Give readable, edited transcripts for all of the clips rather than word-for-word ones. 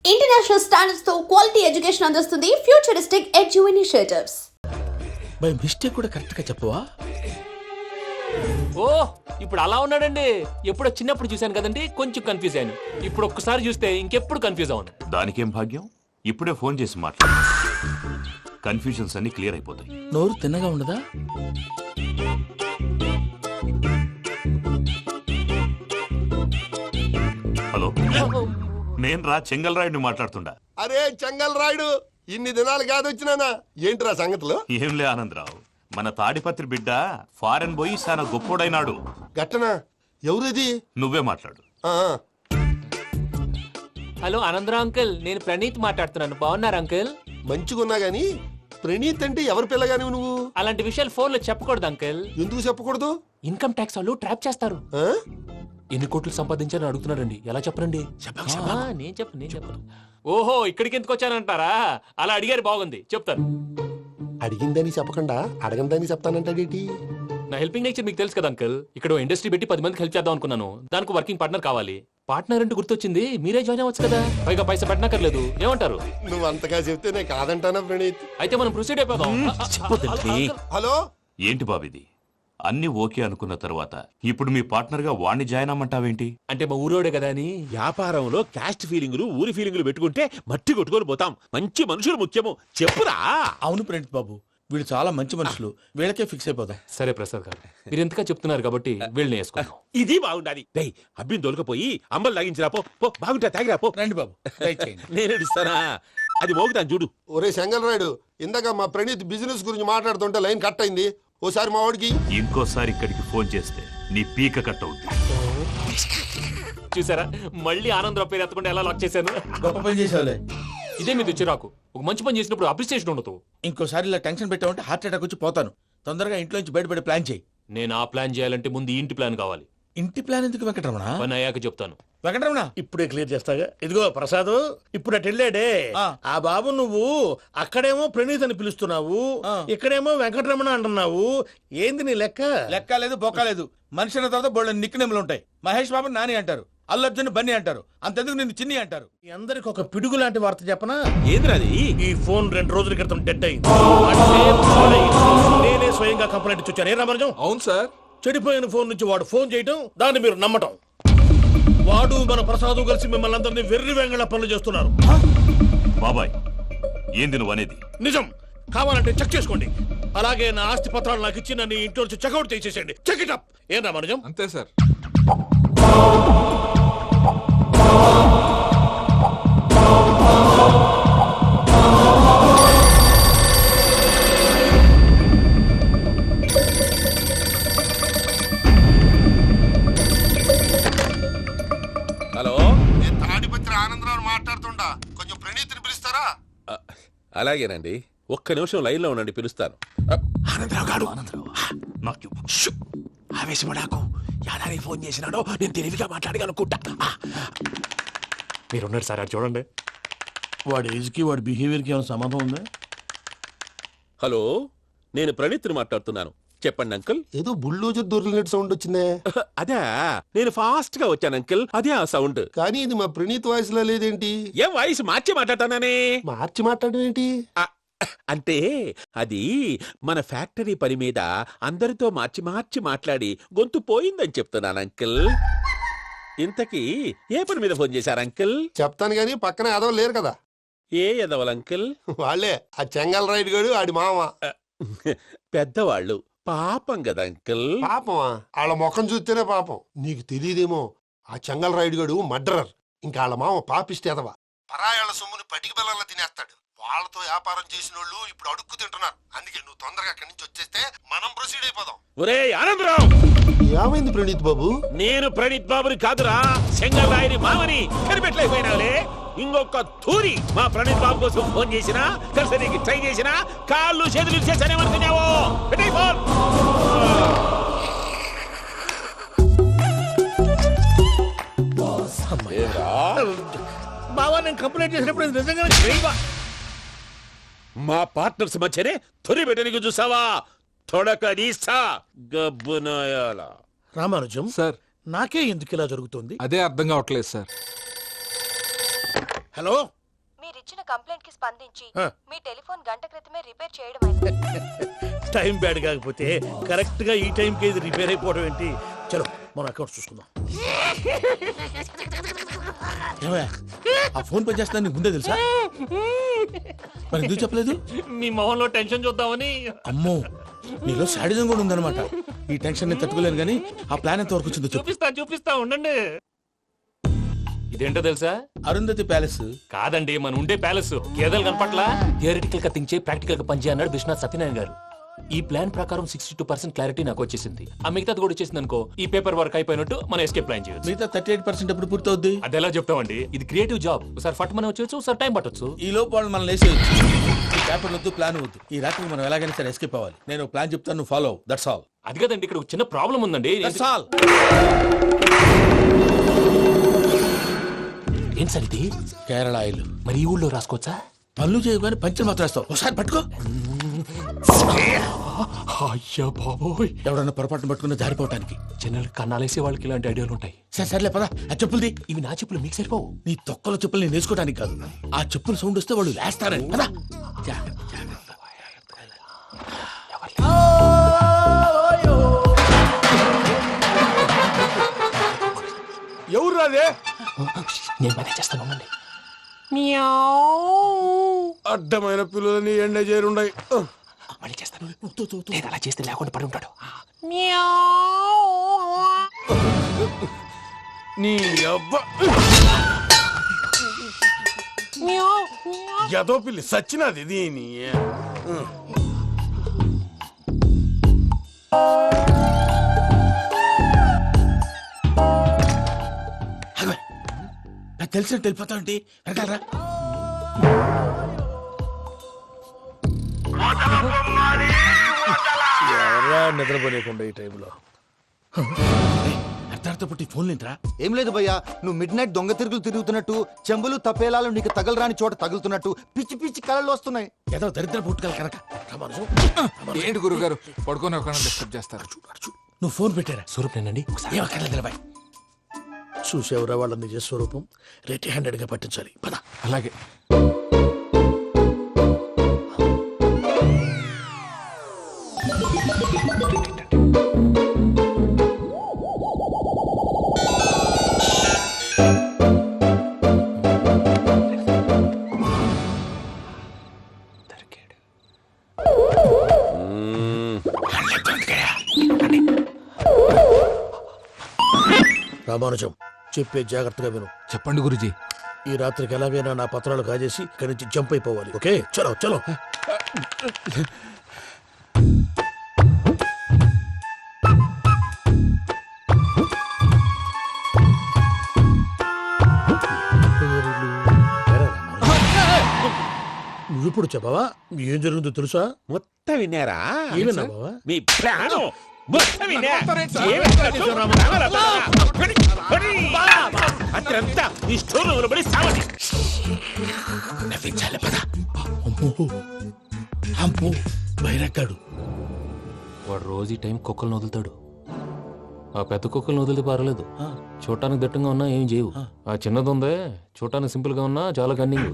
International standards తో quality education అందిస్తుంది futuristic edu initiatives. By mistake కూడా కరెక్ట్ గా చెప్పవా? ఓ ఇప్పుడు అలా ఉన్నాడండి. ఎప్పుడో చిన్నప్పుడు చూశాను కదండి, కొంచెం కన్ఫ్యూజ్ అయ్యాను. ఇప్పుడు ఒక్కసారి చూస్తే ఇంకెప్పుడు కన్ఫ్యూజ్ అవ్వను. దానికేం భాగ్యం, ఇప్పుడే ఫోన్ చేసి మాట్లాడు. కన్ఫ్యూజన్స్ అన్ని క్లియర్ అయిపోతాయి. నోరు తిన్నగా ఉండదా? హలో, నేను రా చెంగల్ రాయుడిని మాట్లాడుతుండా. అరే చెంగల్ రాయుడు, ఇన్ని దినాలు కాదు వచ్చినానా? ఏంట్రా సంగతులు? ఏంలే ఆనందరావు, మన తాడిపత్రి బిడ్డ ఫారెన్ పోయి చాలా గొప్పోడైనాడు. గట్టనా? ఎవరిది? నువ్వే మాట్లాడు. హలో ఆనందరావు అంకుల్, నేను ప్రణీత్ మాట్లాడుతున్నాను. బాగున్నారు అంకుల్? మంచిగున్నా గాని ప్రణీత్ అంటే ఎవరి పిల్లగాని నువ్వు? అలాంటి విషయాలు ఫోన్ లో చెప్పకూడదు అంకుల్. ఎందుకు చెప్పకూడదు? ఇన్కమ్ ట్యాక్స్ వాళ్ళు ట్రాప్ చేస్తారు. ఆ? ఎన్ని కోట్లు సంపాదించాలని అడుగుతున్నారండి. ఎలా చెప్పరండి? నేను చెప్పను. ఓహో, ఇక్కడికి ఎందుకు వచ్చానంటారా? అలా అడిగారు, బాగుంది, చెప్తాను. అడిగిందని చెప్పకుండా అడగందని చెప్తానంటాడేటి? నా హెల్పింగ్ నేచర్ మీకు తెలుసు కదా అంకుల్. ఇక్కడ ఇండస్ట్రీ పెట్టి 10 మందికి హెల్ప్ చేద్దాం అనుకున్నాను. దానికి వర్కింగ్ పార్ట్నర్ కావాలి. పార్ట్నర్ అంటే గుర్తొచ్చింది, మీరే జాయిన్ అవ్వచ్చు కదా. పైగా పైసా పెట్టనక్కర్లేదు. ఏమంటారు? నువ్వు అంతగా చెప్తే నేను కాదంటానా ప్రణీత్? అయితే మనం ప్రొసీడ్ అయిపోదాం. హలో, ఏంటి బాబిది? అన్ని ఓకే అనుకున్న తర్వాత ఇప్పుడు మీ పార్ట్నర్ గా వాణ్ణి జాయిన్ అమ్మంటావేంటి? అంటే మా ఊరోడే కదా అని. వ్యాపారంలో క్యాస్ట్ ఫీలింగులు, ఊరి ఫీలింగులు పెట్టుకుంటే మట్టి కొట్టుకొని పోతాం. మంచి మనుషులు ముఖ్యము. చెప్పురా. అవును ప్రణీత్ బాబు, వీళ్ళు చాలా మంచి మనుషులు. వీళ్ళకే ఫిక్స్ అయిపోదాం. సరే ప్రసాద్ గారు, మీరు ఎంతగా చెప్తున్నారు కాబట్టి వీళ్ళని వేసుకుందాం. ఇది బాగుండాలి. డై అబ్బిని దొలకపోయి అంబలు లాగించిరా. పో బాగుంటా, తాగిరా పో. రండి బాబు, నేను ఇస్తానా? అది మోగుతాను చూడు. ఒరే చెంగల్ రాయుడు, ఇందాక మా ప్రణీత్ బిజినెస్ గురించి మాట్లాడుతుంటే లైన్ కట్ అయింది. ఓసారి మా వాడికి ఇంకోసారి ఇక్కడికి ఫోన్ చేస్తే నీ పీక కట్ అవుతుంది. చూసారా, మళ్ళీ ఆనందరావు పేరు ఎత్తకుండా ఎలా లాక్ చేశాను. గొప్ప పని చేసేవాళ్ళే. ఇదే మీద చిరాకు. ఒక మంచి పని చేసినప్పుడు అప్రిసియేషన్ ఉండదు. ఇంకోసారి ఇలా టెన్షన్ పెట్టామంటే హార్ట్ అటాక్ వచ్చి పోతాను. తొందరగా ఇంట్లో నుంచి బయటపడే ప్లాన్ చేయి. నేను ఆ ప్లాన్ చేయాలంటే ముందు ఈ ఇంటి ప్లాన్ కావాలి. ఇంటి ప్లాన్ ఎందుకు వెంకటరమణ? పని అయ్యాక చెప్తాను. వెంకటరమణ ఇప్పుడే క్లియర్ చేస్తాగా. ఇదిగో ప్రసాద్, ఇప్పుడు అటు వెళ్ళాడే ఆ. ఆ బాబు, నువ్వు అక్కడేమో ప్రణీత్ అని పిలుస్తున్నావు, ఆ. ఇక్కడేమో వెంకటరమణ అంటున్నావు. ఏంది నీ లెక్క? లెక్క లేదు, బొక్క లేదు. మనిషి అన్న తర్వాత బోళ్ళ నిక్నెములు ఉంటాయి. మహేష్ బాబు నాని అంటారు, అల్లు అర్జున్ బన్నీ అంటారు, అంతెందుకు నిన్ను చిన్ని అంటారు. మీ అందరికి ఒక పిడుగు లాంటి వార్త చెప్పనా? ఏంద్రది? ఈ ఫోన్ 2 రోజుల క్రితం డెడ్ అయింది. అంటే పాడైంది. నేనే స్వయంగా కంప్లైంట్ ఇచ్చాను. ఏ రామరాజం? అవును సార్. చెడిపోయిన ఫోన్ నుంచి వాడు ఫోన్ చేయటం, దాన్ని మీరు నమ్మటం. వాడు మన ప్రసాదు కలిసి మిమ్మల్ని అందరినీ వెర్రి వెంగళ పనులు చేస్తున్నారు. బాబాయ్, ఏంది నువ్వు అనేది? నిజం. కావాలంటే చెక్ చేసుకోండి. అలాగే నా ఆస్తి పత్రాలు నాకు ఇచ్చి నన్ను ఇంట్లో నుంచి చెక్అౌట్ చేసేసండి. Check it up. ఏం రామరాజం? అంతే సార్. హలో, నేను తాడిపత్రి ఆనందరావు మాట్లాడుతుండా. కొంచెం ప్రణీత్ని పిలుస్తారా? అలాగేనండి, ఒక్క నిమిషం లైన్ లో ఉండండి, పిలుస్తాను. ఆనందరావు గాడు. నాకు ఆవేశపడాకు. యాదారి ఫోన్ చేసినాడో నేను తెలివిగా మాట్లాడగలనుకుంటా. మీరున్నారు సార్, అది చూడండి. వాడి ఏజ్కి వాడి బిహేవియర్కి ఏమైనా సంబంధం ఉందా? హలో, నేను ప్రణీత్ని మాట్లాడుతున్నాను. చెప్పండి అంకుల్. ఏదో బుల్డోజర్ దొరికినట్టు సౌండ్ వచ్చిందే. అదే, నేను ఫాస్ట్ గా వచ్చాను అంకుల్, అదే ఆ సౌండ్. కానీ ఇది మా ప్రణీత్ వాయిస్ లో లేదేంటి? ఏ వాయిస్ మార్చి మాట్లాడతానే? మార్చి మాట్లాడడం ఏంటి? అంటే అది మన ఫ్యాక్టరీ పని మీద అందరితో మార్చి మార్చి మాట్లాడి గొంతు పోయిందని చెప్తున్నాను అంకుల్. ఇంతకీ ఏ పని మీద ఫోన్ చేశారు అంకుల్? చెప్తాను గానీ పక్కన ఏదో లేరు కదా. ఏ ఎదవలు అంకుల్? వాళ్ళే ఆ చెంగల్ రైడ్ గడు, ఆడి మామ. పెద్దవాళ్ళు, పాపం కదా అంకుల్. పాపమా? వాళ్ళ ముఖం చూస్తేనే పాపం. నీకు తెలియదేమో, ఆ చెంగల్ రైడ్ గడు మర్డరర్. ఇంకా వాళ్ళ మామ పాపిస్తేదవా. పరాయాళ్ళ సొమ్ముని పటికి బెల్లంలో తినేస్తాడు. వాళ్ళతో వ్యాపారం చేసిన వాళ్ళు ఇప్పుడు అడుక్కు తింటున్నారు. అందుకే నువ్వు తొందరగా అక్కడి నుంచి వచ్చేస్తే మనం ప్రొసీడ్ అయిపోదాం. ఒరే ఆనందరావు, ఏమైంది ప్రణీత్ బాబు? నేను ప్రణీత్ బాబుని కాదురా, సెంగల్ రాయని మామని. కనిపెట్టలేకపోయినావులే. ఇంకొక తూరి మా ప్రణీత్ బాబు కోసం ఫోన్ చేసినా, కలిసి ట్రై చేసినా, కాళ్ళు చేతులు చేశానేమనుకున్నావో. పెట్టేయ్ ఫోన్. బావా, నేను కంప్లైంట్ చేసినప్పుడు ఇది నిజంగానే చేయవా? మా పార్ట్నర్స్ మధ్యనే తొలి పెట్టడానికి చూసావా? తొడక నీస్తా గబ్బునాయాల. రామానుజం సార్, నాకే ఎందుకు ఇలా జరుగుతుంది? అదే అర్థం కావట్లేదు సార్. హలో మీరిచ్చిన కంప్లైంట్ కి స్పందించి ఆ. మీ టెలిఫోన్ గంట క్రితమే రిపేర్ చేయడం అయింది. టైం బ్యాడ్ కాకపోతే కరెక్ట్ గా ఈ టైంకి ఇది రిపేర్ అయిపోవడం ఏంటి? చలో మన అకౌంట్ చూసుకుందాం. ఏమయ్యా, ఆ ఫోన్ పనిచేస్తున్నా నీకు ముందే తెలుసా? మరి ఎందుకు చెప్పలేదు? మీ మొహంలో టెన్షన్ చూద్దామని. అమ్మో, నీలో శాడిజం కూడా ఉందన్నమాట. ఈ టెన్షన్ నేను తట్టుకోలేను కానీ ఆ ప్లాన్ ఎంత వరకు వచ్చిందో చెప్పు. చూపిస్తా ఉండండి. ఇదేంటో తెలుసా? అరుంధతి ప్యాలెస్. కాదండి, మన ఉండే ప్యాలెస్. గేదెలు కనపట్లా? థియరిటికల్ గా థింక్ చేయి, ప్రాక్టికల్ గా పనిచేయి అన్నాడు విశ్వనాథ్ సత్యనారాయణ గారు. ఈ ప్లాన్ ప్రకారం 62% క్లారిటీ నాకు వచ్చేసింది. ఆ మిగతాది కూడా వచ్చేసింది అనుకో, ఈ పేపర్ వర్క్ అయిపోయినట్టు మనం ఎస్కేప్ ప్లాన్ చేయొచ్చు. మిగతా 38% ఎప్పుడు పూర్తవుద్ది? అది ఎలా చెప్తామండి? ఇది క్రియేటివ్ జాబ్. ఒకసారి ఫట్ మనం వచ్చేచ్చు, ఒకసారి టైం పట్టొచ్చు. ఈ లోపు వాళ్ళు మనం లేసేయచ్చు. ఈ పేపర్ వద్దు, ప్లాన్ వద్దు. ఈ రాత్రికి మనం ఎలాగైనా సరే ఎస్కేప్ అవ్వాలి. నేను ప్లాన్ చెప్తాను, నువ్వు ఫాలో. That's all. అది కదండి, ఇక్కడ ఒక చిన్న ప్రాబ్లం ఉందండి. That's all. ఏం సార్ ఇది? కేరళ ఆయిల్. మరి ఈ ఊళ్ళో రాసుకోవచ్చా? పనులు చేయగానే పంచర్ మాత్రం వేస్తావు. ఒకసారి పట్టుకో. అయ్యా బాబోయ్, ఎవడన్నా పొరపాటున పట్టుకున్న జారిపోవటానికి. జనరల్ కన్నాలేసే వాళ్ళకి ఇలాంటి ఐడియాలు ఉంటాయి. సరే సర్లే పదా, ఆ చెప్పులది. ఇవి నా చెప్పులు మీకు సరిపోవు. నీ తొక్కల చెప్పులు నేను వేసుకోవడానికి కాదు, ఆ చెప్పులు సౌండ్ వస్తే వాళ్ళు లేస్తారని. పదా. ఎవరు రాదే? నేను మేనేజ్ చేస్తాను, ఉండండి. అడ్డమైన పిల్లలని ఎండ చేరుండయి. మళ్ళీ చేస్తాను. నేను అలా చేస్తే లేకుండా పడి ఉంటాడు. నీ అబ్బ ఎదో పిల్లి సచ్చినది దీని. నాకు తెలిసినట్టు వెళ్ళిపోతావంటే వెనకాలరా. ఎవరా నిద్రపోలేకుండా ఈ టైంలో? అర్ధార్థ పుట్టి ఫోన్ లేంట్రా. ఏం లేదు భయ్యా, నువ్వు మిడ్ నైట్ దొంగ తిరుగులు తిరుగుతున్నట్టు, చెంబులు తపేలాలు నీకు తగలరాని చోట తగులుతున్నట్టు పిచ్చి పిచ్చి కళలు వస్తున్నాయి. ఏదో దరిద్ర పుట్టుకల కనుక. ఏంటి గురుగారు పడుకొని ఒక డిస్టర్బ్ చేస్తారు? నువ్వు ఫోన్ పెట్టారా? స్వరూపేనండి, ఒకసారి ఏమక్కర్లేదు బాయ్. చూసేవరా వాళ్ళ నిజ స్వరూపం. రెట్టి హ్యాండెడ్ గా పట్టించాలి. పద. అలాగే. రామానుజం, చెప్పే జాగ్రత్తగా విను. చెప్పండి గురుజీ. ఈ రాత్రికి ఎలాగైనా నా పత్రాలు కాజేసి ఇక్కడి నుంచి జంప్ అయిపోవాలి. ఓకే, చలో చలో. నువ్వు ఇప్పుడు చెప్పవా ఏం జరుగుతుందో తెలుసా? మొత్తం విన్నారా? ఏమన్నా బావా? మీ ప్లాన్ మొత్తం విన్నా. అత్రంతా ఈ స్టోర్ రూమ్ లో పడి సావండి. నవ్వించాలి పద. అమ్మో అమ్మో, బైరక్కాడు. వాడు రోజు ఈ టైం కుక్కలను వదులుతాడు. ఆ పెద్ద కుక్కలను వదిలితే పర్వాలేదు, చూడటానికి దట్టంగా ఉన్నా ఏం చేయవు. ఆ చిన్నది ఉందే, చూడటానికి సింపుల్ గా ఉన్నా చాలా కన్నింగ్.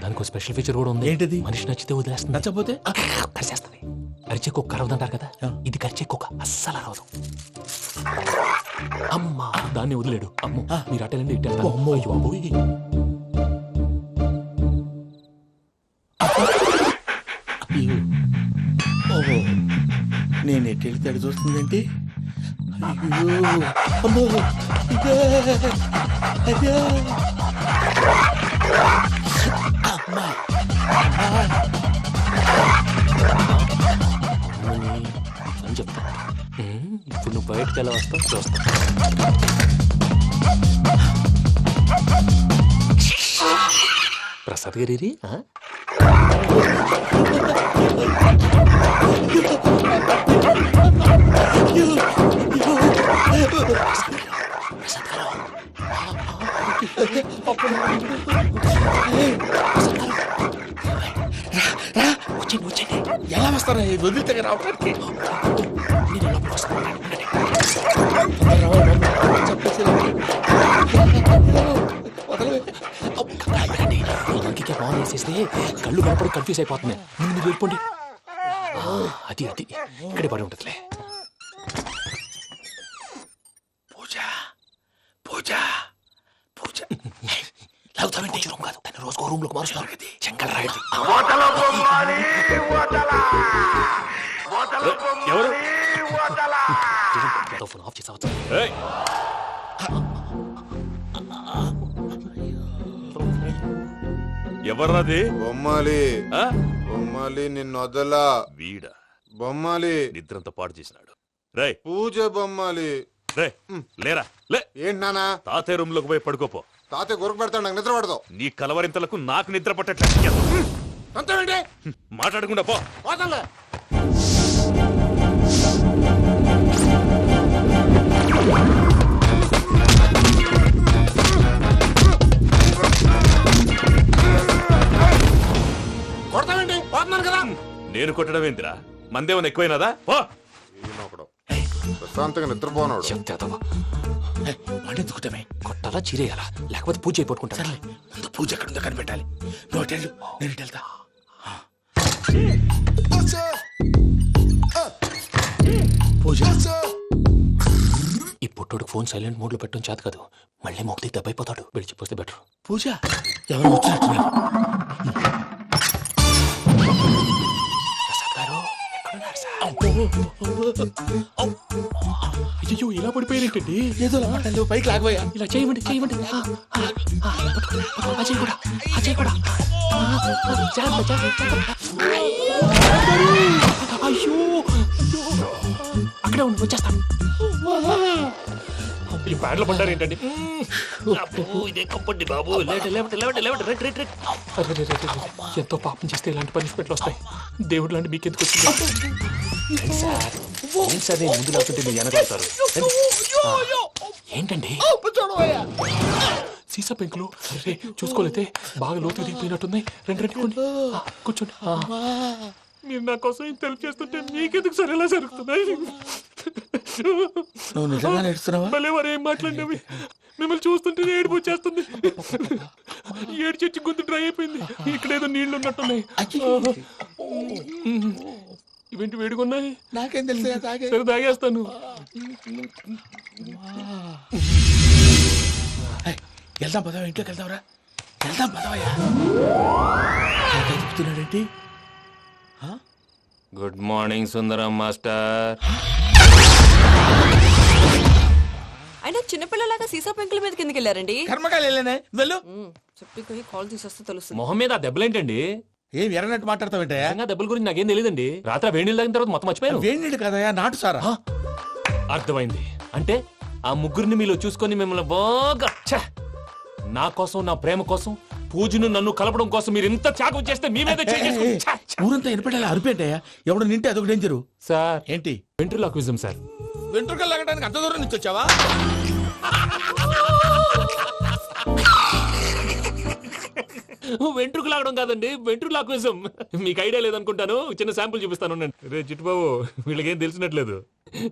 దానికి స్పెషల్ ఫీచర్ కూడా ఉంది. ఏంటిది? మనిషి నచ్చితే వదిలేస్తుంది, నచ్చపోతే కరిచేస్తుంది. కరిచే కుక్క అరవదంటారు కదా, ఇది కరిచే కుక్క అస్సలు అరవదు. అమ్మా, దాన్ని వదిలేడు. అమ్మో, మీరు అటెండి ఇట్టే. అమ్మో. అయ్యో అబ్బోయ్. ఓహో, నేను ఎటు వెళ్తే అటు చూస్తుందంటే. అయ్యో అమ్మో, ఇదే అదే. అమ్మా అని చెప్తా. ఇప్పుడు నువ్వు బయటకు ఎలా వస్తావు చూస్తా. ప్రసాద్ గారి ఎలా వస్తారా? వదిలితే రావడానికి. ఆన్ చేసేస్తే కళ్ళు కనపడి కన్ఫ్యూజ్ అయిపోతున్నాయి. ముందు మీరు వెళ్ళిపోండి. అది అది ఇక్కడే పడి ఉంటుందిలే. పూజ పూజ పూజ లాగుతామంటే రూమ్ కాదు, తను రోజుకో రూమ్ లోకి మారుస్తున్నారు కదా. చెంగల్ రాయుడు ఎవరు? ఫోన్ ఆఫ్ చేసావచ్చు. ఏయ్! ఎవర్రాది? బొమ్మాలి ఆ? బొమ్మాలి నిన్ను వదలా. వీడా బొమ్మాలి నిద్రంతా పాడు చేసినాడు. రేయ్ పూజ బొమ్మాలి. రే లేరా లే. ఏంటి నానా? తాతయ్య రూమ్ లోకి పోయి పడుకోపో. తాతయ్య గురకు పెడతాడు, నాకు నిద్ర పడతావు. నీ కలవరింతలకు నాకు నిద్ర పట్టట్లేదు. అంతేంటి? మాట్లాడకుండా పో. పోతాంలే. కొడతావేంటి? పోతున్నాను కదా. నేను కొట్టడం ఏంటిరా? మందేమన్నా ఎక్కువైనదా? పో. ఈయనొకడు ప్రశాంతంగా నిద్రపోనాడు. చెప్తావా వాడెందుకుంటామే? కొట్టాలా చీరేయాలా లేకపోతే పూజ అయిపోట్టుకుంటా. ముందు పూజ ఎక్కడుందో కనిపెట్టాలి. నువ్వు అటు వెళ్ళు, నేను ఇటు వెళ్తా. పూజ ఈ పుట్టోడు ఫోన్ సైలెంట్ మోడ్ లో పెట్టడం చేత కాదు. మళ్ళీ మొక్కి దెబ్బైపోతాడు. వెళ్ళి చెప్పొస్తే బెటర్. పూజ ఎవరు వచ్చినట్టున్నారు? ప్రసాద్ గారు ఎక్కడున్నారు సార్? అయ్యో ఇలా పడిపోయారేంటండి? ఏదో మాట్లాడలేవు, పైకి లాగబోయా. ఇలా చేయమండి చేయమండి. అజయ్ కూడా అజయ్ కూడా. జాగ్రత్త, జాగ్రత్త. అయ్యో అక్కడే ఉండి వచ్చేస్తాను. ఈ బ్యాడ్లో పడ్డారు ఏంటండి? ఇదే కంపండి బాబు. ఎంతో పాపం చేస్తే ఇలాంటి పనిష్మెంట్లు వస్తాయి. దేవుడు లాంటి మీకెందుకు వచ్చింది సార్? ముందు లేకుంటే మీరు వెనకాడతారు. ఏంటండి సీసా పెంకులు? రే చూసుకోలేతే బాగా లోతు దిగిపోయినట్టున్నాయి. రెండు రెండు కూర్చోండి. మీరు నా కోసం ఇంత హెల్ప్ చేస్తుంటే మీకెందుకు సరే ఎలా జరుగుతున్నాయి? నువ్వు నిజంగా నేర్చుతున్నావా? మళ్ళీ వారు ఏం మాట్లాడినవి మిమ్మల్ని చూస్తుంటే ఏడుపు వచ్చేస్తుంది. ఏడు చచ్చి గొంతు డ్రై అయిపోయింది. ఇక్కడ ఏదో నీళ్లు ఉన్నట్టున్నాయి. ఇవేంటి వేడుకున్నాయి? నాకేం తెలుసు, సరే తాగేస్తాను. వెళ్దాం పదవా, ఇంట్లోకి వెళ్దాంరా. వెళ్దాం పదవయ్యా. చెప్తున్నాడేంటి? Good morning Sundaram master. అయినా చిన్నపిల్లలాగా సీసా పెంకుల మీద కిందకి వెళ్ళారండి. కర్మకాయలు వెళ్ళానే, వెళ్ళు. చెప్పి కాల్ తీసేస్తే తెలుస్తుంది. మొహం మీద ఆ దెబ్బలేంటండి? ఏం ఎర్రనట్టు మాట్లాడతావేంటయ్యా? నిజంగా దెబ్బల గురించి నాకేం తెలియదండి. రాత్రి వేడి నీళ్ళు తాగిన తర్వాత మొత్తం మర్చిపోయాను. వేడి నీళ్ళు కదయ్యా, నాటు సారా. అర్థమైంది. అంటే ఆ ముగ్గురిని మీలో చూసుకొని మిమ్మల్ని బాగా నా కోసం, నా ప్రేమ కోసం, పూజను నన్ను కలపడం కోసం మీరు ఇంత త్యాగం చేస్తే మీ మీద ఊరంతా వినపడేలా అరిపేంటయ్యా. ఎవడు నింటే అదొక డేంజరు. సార్ ఏంటి? Ventriloquism sir. వెంట్రుకలు లాగడానికి అంత దూరం నుంచి వచ్చావా? వెంట్రుకు లాగడం కాదండి, వెంట్రులాక్విజం. మీకు ఐడియా లేదనుకుంటాను. చిన్న శాంపుల్ చూపిస్తాను. రే చిట్టుబాబు, వీళ్ళకేం తెలిసినట్లేదు.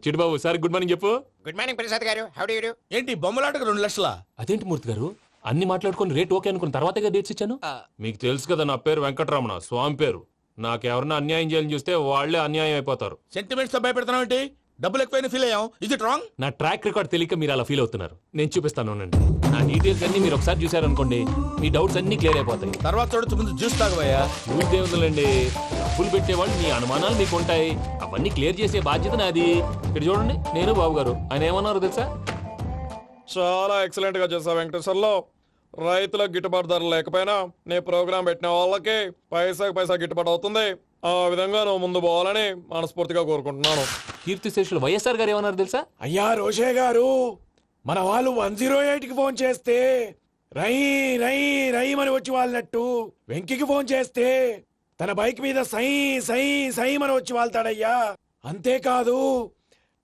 చిట్టుబాబు సార్ గుడ్ మార్నింగ్ చెప్పు. గుడ్ మార్నింగ్ ప్రసాద్ గారు. How do you do? ఏంటి బొమ్మలాటకు 2 లక్షలా? అదేంటి మూర్తి గారు, అన్ని మాట్లాడుకుని రేట్ ఓకే అనుకున్న తర్వాతగా డేట్స్ ఇచ్చాను. మీకు తెలుసు కదా నా పేరు వెంకటరమణ, స్వామి పేరు. నాకెవరన్నా అన్యాయం చేయాలని చూస్తే వాళ్లే అన్యాయం అయిపోతారు. సెంటిమెంట్స్ తో భయపెడతావు ఏంటి? డబ్బులు ఎక్కువైనా ఫీల్ అయ్యాం. ఇది రాంగ్. నా ట్రాక్ రికార్డ్ తెలియక మీరు అలా ఫీల్ అవుతున్నారు. నేను చూపిస్తాను ఉండండి. నా డీటెయిల్స్ అన్ని మీరు ఒకసారి చూసారనుకోండి, మీ డౌట్స్ అన్ని క్లియర్ అయిపోతాయి. తర్వాత చూడొచ్చు, ముందు జ్యూస్ తాగబోయా. చూస్తే ఉందండి, డబ్బులు పెట్టేవాళ్ళు మీ అనుమానాలు మీకు ఉంటాయి. అవన్నీ క్లియర్ చేసే బాధ్యత నాది. ఇక్కడ చూడండి, నేను బాబు గారు. ఆయన ఏమన్నారు తెలుసా? చాలా ఎక్సలెంట్ గా చేసావు వెంకటేశ్వర్లో. రైతులకు గిట్టుబాటు ధర లేకపోయినా నీ ప్రోగ్రాం పెట్టిన వాళ్ళకి పైసాకి పైసా గిట్టుబాటు అవుతుంది. ఆ విధంగా నువ్వు ముందు పోవాలని మనస్ఫూర్తిగా కోరుకుంటున్నాను. కీర్తిశేషులు వైఎస్ఆర్ గారు ఏమన్నారు తెలుసా? అయ్యా రోషే గారు, మన వాళ్ళు 108కి ఫోన్ చేస్తే రై రై రై అని వచ్చి వాళ్ళనట్టు, వెంకికి ఫోన్ చేస్తే తన బైక్ మీద సై సై సై అని వచ్చి వాళ్తాడయ్యా. అంతేకాదు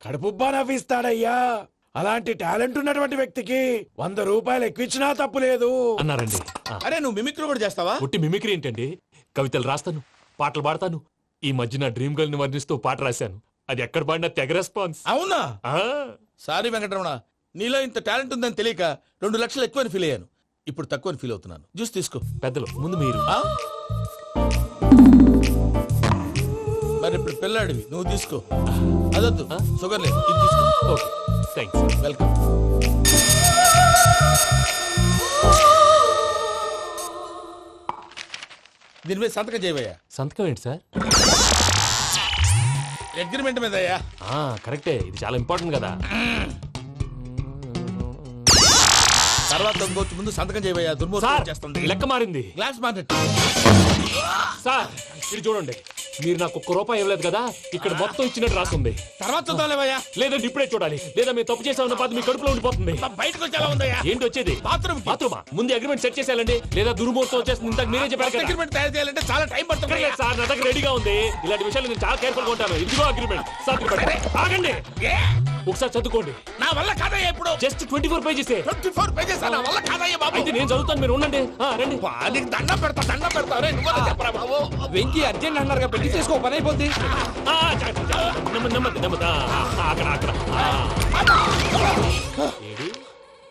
కడుపుబ్బా నవ్విస్తాడయ్యా. అలాంటి టాలెంట్ ఉన్నటువంటి వ్యక్తికి 100 రూపాయలు ఎక్కువిచ్చినా తప్పు లేదు అన్నారండి. అరే నువ్వు మిమిక్రీ కూడా చేస్తావా? పుట్టి మిమిక్రీ ఏంటండి? కవితలు రాస్తాను, పాటలు పాడతాను. ఈ మధ్య నా డ్రీమ్ గర్ల్ ని వర్ణిస్తూ పాట రాశాను. అది ఎక్కడ పాడినా తెగ రెస్పాన్స్. అవునా? సారీ వెంకటరమణ, నీలో ఇంత టాలెంట్ ఉందని తెలియక 2 లక్షలు ఎక్కువని ఫీల్ అయ్యాను. ఇప్పుడు తక్కువ ఫీల్ అవుతున్నాను. జ్యూస్ తీసుకో. పెద్దలు ముందు మీరు. ఆ? మరి ఇప్పుడు పిల్లాడివి నువ్వు తీసుకో. అదొద్దు, షుగర్ లేదు, ఇది తీసుకో. Okay thanks. వెల్కమ్. దీని మీద సంతకం చేయవయ్యా. సంతకం ఏంటి సార్? అగ్రిమెంట్ మీద అయ్యా. కరెక్టే, ఇది చాలా ఇంపార్టెంట్ కదా. తర్వాత ఇంకొచ్చి ముందు సంతకం చేయవయ్యా. దుర్మోహం చేస్తుంది. లెక్క మారింది. Glass market. సార్ ఇది చూడండి, మీరు నాకు ₹1 ఇవ్వలేదు కదా, ఇక్కడ మొత్తం ఇచ్చినట్టు రాస్తుంది. తర్వాత చూద్దాంలేవయ్యా. లేదంటే ఇప్పుడే చూడాలి, లేదా మీరు తప్పు చేసామన్న బాధ మీ కడుపులో ఉండిపోతుంది. బయటకు వచ్చి ఎలా ఉందయ్యా? ఏంటి వచ్చేది? బాత్రూమా? ముందు అగ్రిమెంట్ సెట్ చేసేయాలండి, లేదా దుర్మూర్తం వచ్చేస్తుంది. ఇంతకు మీరే చెప్పారు కదా. అగ్రిమెంట్ తయారు చేయాలంటే చాలా టైం పడుతుంది సార్. నా దగ్గర రెడీగా ఉంది. ఇలాంటి విషయాలు నేను చాలా కేర్ఫుల్ గా ఉంటాను. ఇదిగో అగ్రిమెంట్. ఆగండి, ఒకసారి చదువుకోండి. నా వల్ల కాదయ్యా. ఇప్పుడు జస్ట్ 24 పేజెస్. 24 పేజెస్ నా వల్ల కాదయ్యా బాబు. అయితే నేను చదువుతాను, మీరు ఉండండి. రండి. నీకు దండం పెడతా. రే నువ్వు చెప్పరా బాబు. వెంకీ అర్జెంట్ అన్నారు పెళ్లి చేసుకో, పని అయిపోద్ది. నెమ్మది. అక్కడ ఏడు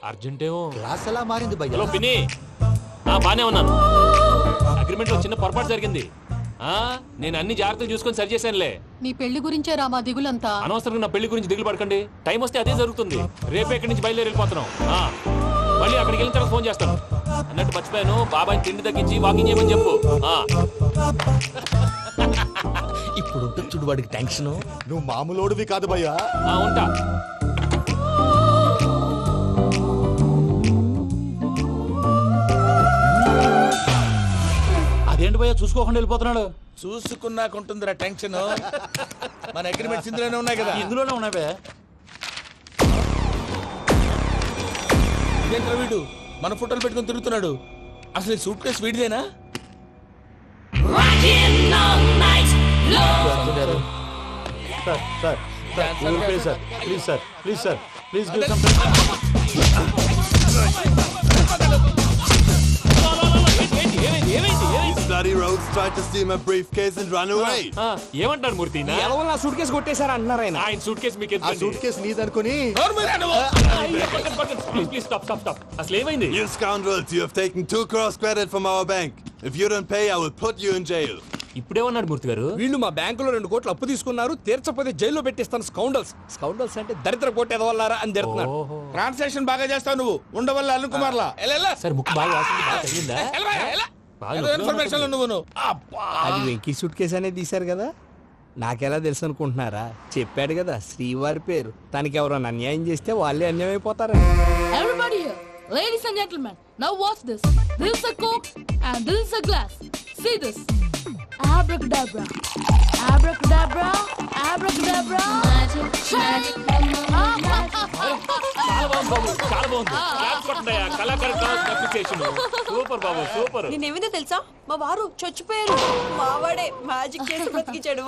అర్జెంటేమో. క్లాస్ ఎలా మారింది భయ్యా? హలో పిన్ని, బానే ఉన్నాను. అగ్రిమెంట్ లో చిన్న పొరపాటు జరిగింది. నేను అన్ని జాగ్రత్తలు చూసుకొని సరి చేశానులే. నీ పెళ్లి గురించే రా మా దిగులంతా. అనవసరంగా నా పెళ్లి గురించి దిగులు పడకండి. టైం వస్తే అదే జరుగుతుంది. రేపే ఇక్కడి నుంచి బయలుదేరి వెళ్ళిపోతున్నాం. మళ్ళీ అక్కడికి వెళ్ళిన తర్వాత ఫోన్ చేస్తాను. అన్నట్టు మర్చిపోయాను, బాబాయ్ తిండి తగ్గించి వాకింగ్ చేయమని చెప్పు. ఇప్పుడు ఉంటుంది చూడు వాడికి టెన్షన్. నువ్వు మామూలోడివి కాదు భయ్యా. ఉంటా. అదేంటి భయ్యా చూసుకోకుండా వెళ్ళిపోతున్నాడు? చూసుకున్నాకుంటుందిరా టెన్షన్. మన అగ్రిమెంట్స్ ఇందులోనే ఉన్నాయి కదా. ఇందులోనే ఉన్నాయి భయ్యా. ఇదేంట్రా వీడు మన ఫోటోలు పెట్టుకొని తిరుగుతున్నాడు? అసలు ఈ సూట్ కేసు వీడిదేనా? ఏమంటారు మూర్తి? నా సూట్ కేసు కొట్టేశారా అంటున్నారు ఆయన. ఆయన సూట్ కేసు మీకు ఆ సూట్ కేసు నీదనుకుని ప్లీజ్ స్టాప్. అసలు ఏమైంది? You scoundrels, you have taken 2 crores credit from our bank. If you don't pay, I will put you in jail. ఇప్పుడేమన్నాడు మూర్తి గారు? వీళ్ళు మా బ్యాంకులో 2 కోట్లు అప్పు తీసుకున్నారు, తీర్చకపోతే జైల్లో పెట్టిస్తాను. స్కౌండల్స్ అంటే దరిద్ర కొట్టేదవల్లారా అని తిడుతున్నారు. ట్రాన్సాక్షన్ బాగా చేస్తావు నువ్వు. ఉండవల్ల అరుణ్ కుమార్లా. సార్ ముక్కు బాగా వాసింది, బాగా తగిలిందా? ఇన్ఫర్మేషన్ నువ్వు. అది వెంకీ సూట్ కేసు అనేది తీశారు కదా, నాకెలా తెలుసు అనుకుంటున్నారా? చెప్పాడు కదా శ్రీవారి పేరు. తనకి ఎవరైనా అన్యాయం చేస్తే వాళ్ళే అన్యాయం అయిపోతారు. Everybody here, ladies and gentlemen, now watch this. This is a coke and this is a glass. See this. Abracadabra. Abracadabra. Abracadabra. Magic. చాలా బాగుంది. క్లాప్స్ కొట్టండియా. కళాకారు క్లాస్ అప్రిసియేషన్. సూపర్ బాబు, సూపర్. నేనేమిందో తెలుసా, మా వారు చచ్చిపోయారు. మావాడే మ్యాజిక్ చేసి బ్రతికించాడు.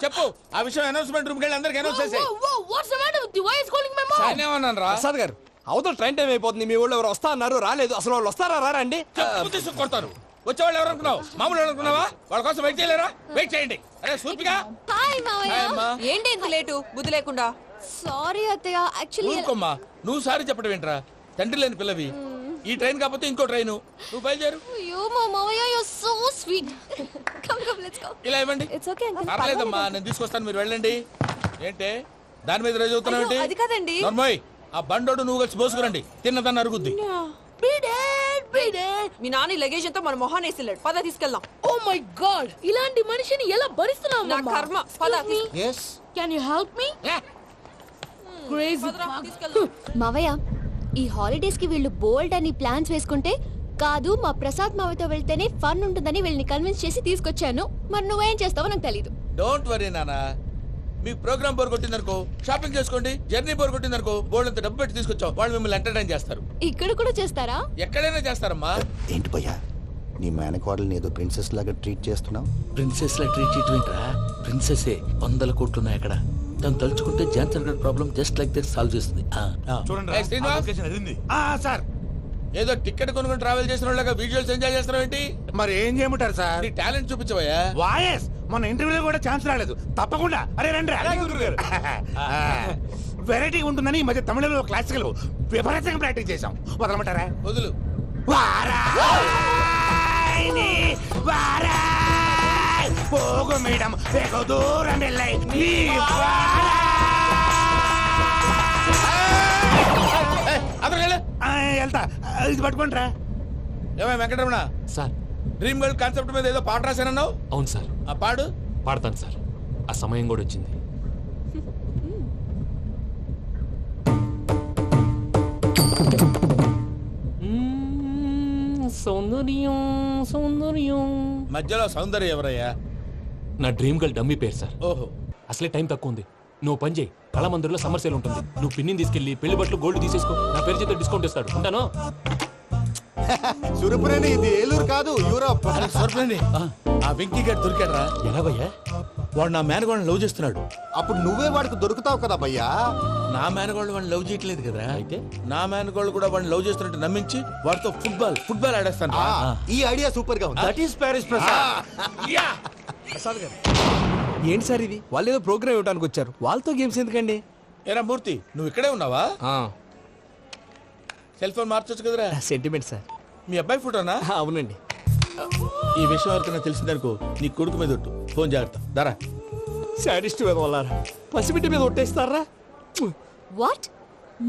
చెప్పు ఆ విషయం. అనౌన్స్మెంట్ రూమ్ కెళ్ళి అందరికి అనౌన్స్ చేసేయ్. What's the matter with you? Why is calling my mom? నేనేమన్నాను రా? ప్రసాద్ గారు, అవతల ట్రైన్ టైం అయిపోతుంది. మీ వాళ్ళు ఎవరు వస్తా అన్నారు, రాలేదు. అసలు వాళ్ళు వస్తారా రారా అండి? తీసుకు కొడతారు. వచ్చేవాళ్ళు ఎవరు అనుకున్నావు? మామూలు అనుకున్నావా? వాళ్ళ కోసం వెయిట్ చేయలేరా? వెయిట్ చేయండి. అరే సూపిగా. హాయ్ మావయ్య. అమ్మా. ఏంటి ఇంత లేటు? బుద్ధి లేకుండా. సారీ అత్తయ్య, యాక్చువల్లీ ఊరుకోమ్మా. నువ్వు సారీ చెప్పడం ఏంట్రా? తండ్రి లేని పిల్లవి. ఈ ట్రైన్ కాకపోతే ఇంకో ట్రైన్. నువ్వు బయలుదేరు. అయ్యో మా మావయ్య, you are so sweet. Come let's go. ఇలా ఇవ్వండి. It's okay uncle. పర్లేదమ్మా, నేను తీసుకొస్తాను, మీరు వెళ్ళండి. ఏంటే దాని మీద రోజు అవుతున్నావు ఏంటి? అది కాదండి. నర్మోయ్, ఆ బండోడు నువ్వు కలిసి పోసుకురండి. తిన్నదాన్ని అరుగుద్ది. మీ నాన్న లగేజ్ అంతా మన మొహాన్ని వేసిల్లాడు. పద తీసుకెళ్దాం. ఓ మై గాడ్, ఇలాంటి మనిషిని ఎలా భరిస్తున్నావు? నా కర్మ. పద. yes can you help me? Crazy. మావయ్య, ఈ హాలిడేస్ కి వీళ్ళు బోల్డ్ అని ప్లాన్స్ వేసుకుంటే కాదు, మా ప్రసాద్ మావయ్యతో వెళ్తేనే ఫన్ ఉంటుందని వీళ్ళని కన్విన్స్ చేసి తీసుకొచ్చాను. మరి నువ్వేం చేస్తావో నాకు తెలీదు. డోంట్ వరీ నానా. మీకు ప్రోగ్రామ్ బోర్ కొట్టిందనుకో షాపింగ్ చేసుకోండి. జర్నీ బోర్ కొట్టిందనుకో బోర్డు అంత డబ్బు పెట్టి తీసుకొచ్చాం. వాళ్ళు మిమ్మల్ని ఎంటర్టైన్ చేస్తారు. ఇక్కడ కూడా చేస్తారా? ఎక్కడైనా చేస్తారమ్మా. ఏంటి భయ్యా, నీ మేనకోడల్ని ఏదో ప్రిన్సెస్ లాగా ట్రీట్ చేస్తున్నావు? ప్రిన్సెస్ లా ట్రీట్ చేయటమేంట్రా? ప్రిన్సెస్ 100 కోట్లు ఉన్నాయి అక్కడ. తను తలుచుకుంటే జాన్సన్ గడ్ problem just like this solve చేస్తుంది. సార్, ఏదో టికెట్ కొనుక్కొని ట్రావెల్ చేసిన వాళ్ళగా విజువల్స్ ఎంజాయ్ చేస్తున్నావు ఏంటి? మరి ఏం చేయమంటారు సార్? నీ టాలెంట్ చూపించవయ్యా. వాయస్ మన ఇంటర్వ్యూలో కూడా ఛాన్స్ రాలేదు. తప్పకుండా. అరే రండి. వెరైటీ ఉంటుందని ఈ మధ్య తమిళంలో క్లాసికల్ విపరీతంగా ప్రాక్టీస్ చేశాం. వదలమంటారా? వదులు. వారాయని వారాయ్ పోగు మేడం వెగు దూరం వెళ్ళై నీ వెళ్తా ఇది పట్టుకుంటారా ఏమై Venkataramana sir dream girl concept మీద ఏదో పాట రాశానన్నావు. అవును సార్. ఆ పాడు. పాడతాను సార్. ఆ సమయం కూడా వచ్చింది. సౌందర్యం సౌందర్యం. మధ్యలో సౌందర్యం ఎవరయ్యా? నా డ్రీమ్ గర్ల్ డమ్మీ పేరు సార్. ఓహో. అసలే టైం తక్కువ ఉంది. నువ్వు పని చేయి, కళామందిర్లో సమ్మర్ సేల్ ఉంటుంది. నువ్వు పిన్నిని తీసుకెళ్లి పెళ్లి బట్టలు గోల్డ్ తీసేసుకో. నా పేరు చేత డిస్కౌంట్ ఇస్తాడు. ఉంటాను. సురపురేని ఇది ఏలూరు కాదు, యూరోప్. సురపురేని ఆ వెంకీ గారు దొరికాడరా? ఎలా భయ్యా? వాడు నా మేనగోళ్ళని లవ్ చేస్తున్నాడు. అప్పుడు నువ్వే వాడికి దొరుకుతావు కదా భయ్యా. నా మేనగోళ్ళు వాడిని లవ్ చేయట్లేదు కదా. అయితే నా మేనగోళ్ళు కూడా వాడిని లవ్ చేస్తున్నట్టు నమ్మించి వాడితో ఫుట్బాల్ ఆడేస్తాను. ఈ ఐడియా సూపర్ గా ఉంది. That is Paris Prasad. Prasad గారు ఏంటి సార్ ఇది? వాళ్ళు ఏదో ప్రోగ్రామ్ ఇవ్వడానికి వచ్చారు, వాళ్ళతో గేమ్స్ ఎందుకండి? ఏరా మూర్తి, నువ్వు ఇక్కడే ఉన్నావా? సెల్ ఫోన్ మార్చొచ్చు కదరా. Sentiment sir. మీ అబ్బాయి ఫోటోనా? అవునండి. ఈ విషయం ఎవరికైనా తెలిసిందనుకో నీ కొడుకు మీద ఒట్టు. ఫోన్ జాగ్రత్త. దారా. సాడిస్ట్ వాళ్ళారా, పసిబిడ్డ మీద ఒట్టేస్తారా? వాట్?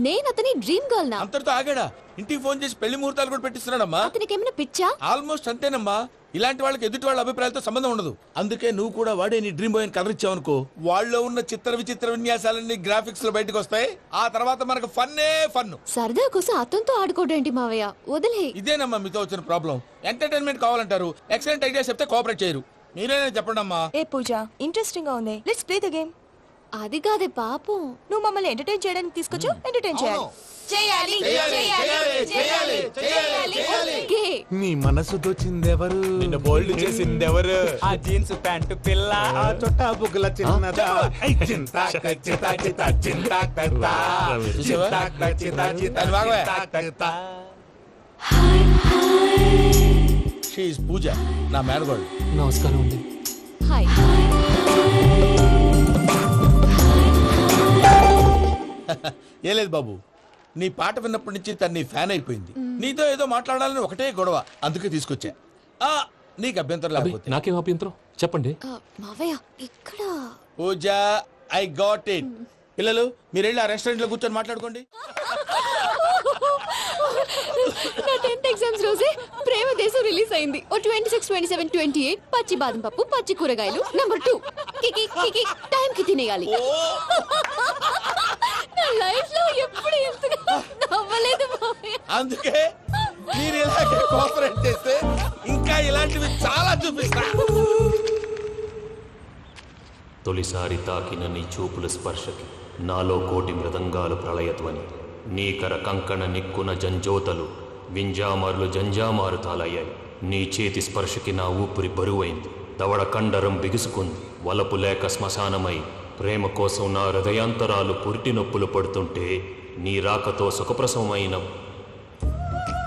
నేను అతని డ్రీమ్ గర్ల్ నా? అంతటితో ఆగాడా? ఇంటికి ఫోన్ చేసి పెళ్లి ముహూర్తాలు కూడా పెట్టిస్తున్నాడమ్మా. అతనికి ఏమైనా పిచ్చా? ఆల్మోస్ట్ అంతేనమ్మా. ఇలాంటి వాళ్ళకి ఎదుటి వాళ్ళ అభిప్రాయాలతో సంబంధం ఉండదు. అందుకే నువ్వు కూడా వాడే నీ డ్రీమ్ బాయ్ అని కలర్ ఇచ్చావనుకో, వాళ్ళలో ఉన్న చిత్ర విచిత్ర విన్యాసాలన్నీ గ్రాఫిక్స్ లో బయటకు వస్తాయి. ఆ తర్వాత మనకు ఫన్నే ఫన్. సరదా కోసం అతనితో ఆడుకోవడం మావయ్య, వదిలే. ఇదేనమ్మా మీతో వచ్చిన ప్రాబ్లం. ఎంటర్టైన్మెంట్ కావాలంటారు, ఎక్సలెంట్ ఐడియా చెప్తే కోఆపరేట్ చేయరు. మీరేనా చెప్పండి అమ్మా. ఏ పూజ, ఇంట్రెస్టింగ్ గా ఉంది. Let's play the game. అది కాదే పాపం, నువ్వు మమ్మల్ని ఎంటర్టైన్ చేయడానికి తీసుకొచ్చు. ఎంటర్టైన్ చేయాలి. నీ మనసు దోచిందెవరు? నిన్ను బోల్డ్ చేసిందెవరు? ఆ జీన్స్ ప్యాంటు పిల్ల, ఆ చుట్టా బుగ్గల చిన్నదా. షీఈస్ పూజ, నా మేనగోడు. నమస్కారం అండి. హాయ్. ఏ లేదు బాబు, నీ పాట విన్నప్పటి నుంచి తను నీ ఫ్యాన్ అయిపోయింది. నీతో ఏదో మాట్లాడాలని ఒకటే గొడవ, అందుకే తీసుకొచ్చా. నీకు అభ్యంతరం లేకపోతే. నాకేం అభ్యంతరం చెప్పండి. మావయ్య ఇక్కడ. పూజ, ఐ గాట్ ఇట్. పిల్లలు మీరు వెళ్ళి ఆ రెస్టారెంట్ లో కూర్చొని మాట్లాడుకోండి. నా 10th ఎగ్జామ్స్ రోజే ప్రేమ దేశం రిలీజ్ అయింది. ఓ 26, 27, 28 పచ్చి బాదం పప్పు, పచ్చి కూరగాయలు. నంబర్ 2 కికి కికి టైం కి తినేయాలి. నా లైఫ్ లో ఎప్పుడు ఇంతగా నవ్వలేదు మావయ్య. అందుకే మీరు ఇలాగే కోఆపరేట్ చేస్తే ఇంకా ఇలాంటివి చాలా చూపిస్తా. తొలిసారి తాకిన నీ చూపుల స్పర్శకి నాలో కోటి మృదంగాలు ప్రళయధ్వని. నీకర కంకణ నిక్కున జంజోతలు వింజామారులు జంజామారు తాలయ్యాయి. నీ చేతి స్పర్శకి నా ఊపిరి బరువైంది. దవడ కండరం బిగుసుకుంది. వలపు లేక శ్మశానమై ప్రేమ కోసం నా హృదయాంతరాలు పురిటి నొప్పులు పడుతుంటే నీ రాకతో సుఖప్రసవమైన